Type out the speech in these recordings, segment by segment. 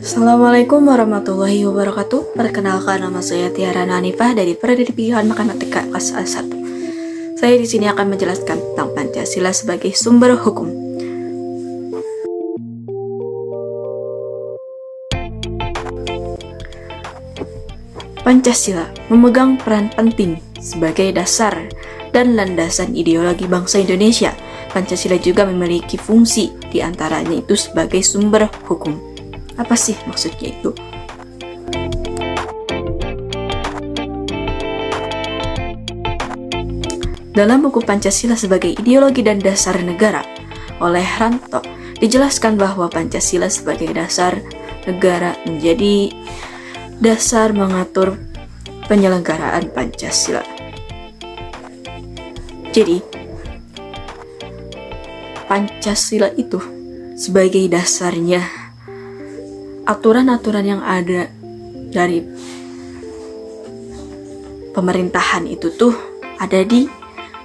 Assalamualaikum warahmatullahi wabarakatuh. Perkenalkan, nama saya Tiara Nanifah dari Pendidikan Matematika kelas A1. Saya di sini akan menjelaskan tentang Pancasila sebagai sumber hukum. Pancasila memegang peran penting sebagai dasar dan landasan ideologi bangsa Indonesia. Pancasila juga memiliki fungsi, di antaranya itu sebagai sumber hukum. Apa sih maksudnya itu? Dalam buku Pancasila sebagai ideologi dan dasar negara oleh Ranto, dijelaskan bahwa Pancasila sebagai dasar negara menjadi dasar mengatur penyelenggaraan Pancasila. Jadi, Pancasila itu sebagai dasarnya aturan-aturan yang ada dari pemerintahan itu tuh ada di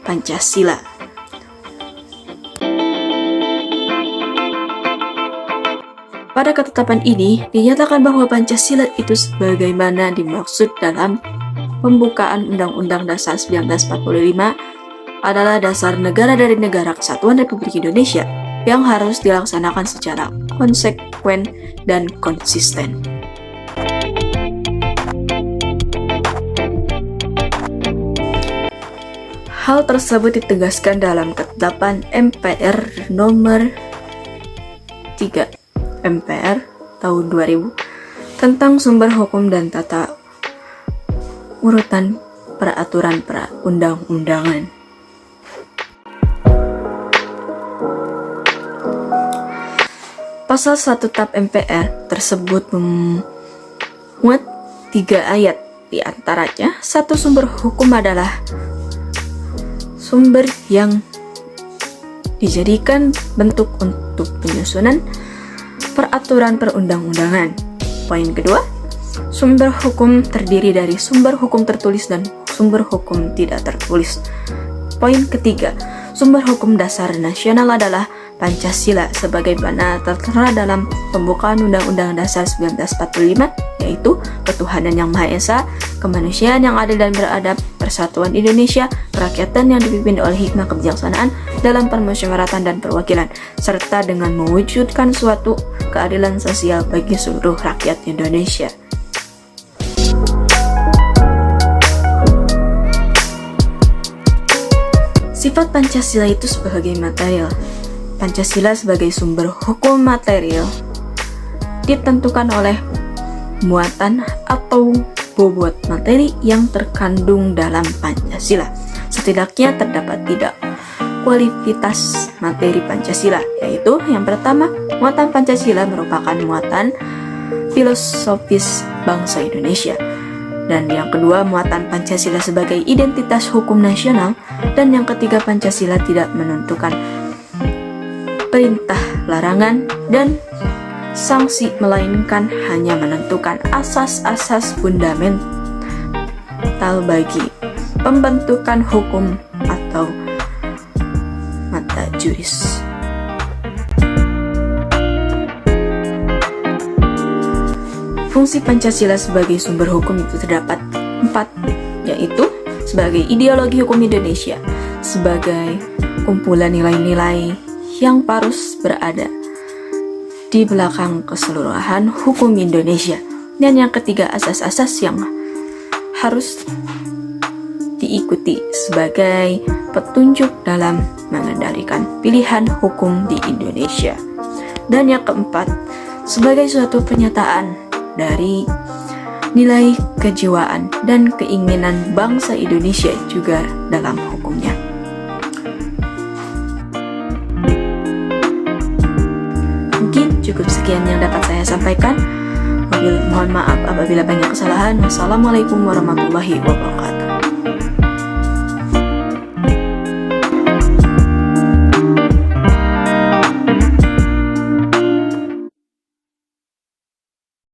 Pancasila. Pada ketetapan ini dinyatakan bahwa Pancasila itu sebagaimana dimaksud dalam pembukaan Undang-Undang Dasar 1945 adalah dasar negara dari Negara Kesatuan Republik Indonesia yang harus dilaksanakan secara konsekuen dan konsisten. Hal tersebut ditegaskan dalam Ketetapan MPR nomor 3 MPR tahun 2000 tentang sumber hukum dan tata urutan peraturan perundang-undangan. Pasal 1 TAP MPR tersebut memuat 3 ayat, di antaranya satu sumber hukum adalah sumber yang dijadikan bentuk untuk penyusunan peraturan perundang-undangan. Poin kedua, sumber hukum terdiri dari sumber hukum tertulis dan sumber hukum tidak tertulis. Poin ketiga, sumber hukum dasar nasional adalah Pancasila sebagaimana tertera dalam pembukaan Undang-Undang Dasar 1945, yaitu ketuhanan yang Maha Esa, kemanusiaan yang adil dan beradab, persatuan Indonesia, kerakyatan yang dipimpin oleh hikmah kebijaksanaan dalam permusyawaratan dan perwakilan, serta dengan mewujudkan suatu keadilan sosial bagi seluruh rakyat Indonesia. Sifat Pancasila itu sebagai material. Pancasila sebagai sumber hukum material ditentukan oleh muatan atau bobot materi yang terkandung dalam Pancasila. Setidaknya terdapat 3 kualitas materi Pancasila, yaitu yang pertama, muatan Pancasila merupakan muatan filosofis bangsa Indonesia. Dan yang kedua, muatan Pancasila sebagai identitas hukum nasional. Dan yang ketiga, Pancasila tidak menentukan perintah, larangan, dan sanksi, melainkan hanya menentukan asas-asas fundamental bagi pembentukan hukum atau mata juris. Fungsi Pancasila sebagai sumber hukum itu terdapat 4, yaitu sebagai ideologi hukum Indonesia, sebagai kumpulan nilai-nilai yang harus berada di belakang keseluruhan hukum Indonesia, dan yang ketiga, asas-asas yang harus diikuti sebagai petunjuk dalam mengendalikan pilihan hukum di Indonesia, dan yang keempat, sebagai suatu pernyataan dari nilai kejiwaan dan keinginan bangsa Indonesia juga dalam hukumnya. Mungkin cukup sekian yang dapat saya sampaikan. Mohon maaf apabila banyak kesalahan. Wassalamualaikum warahmatullahi wabarakatuh.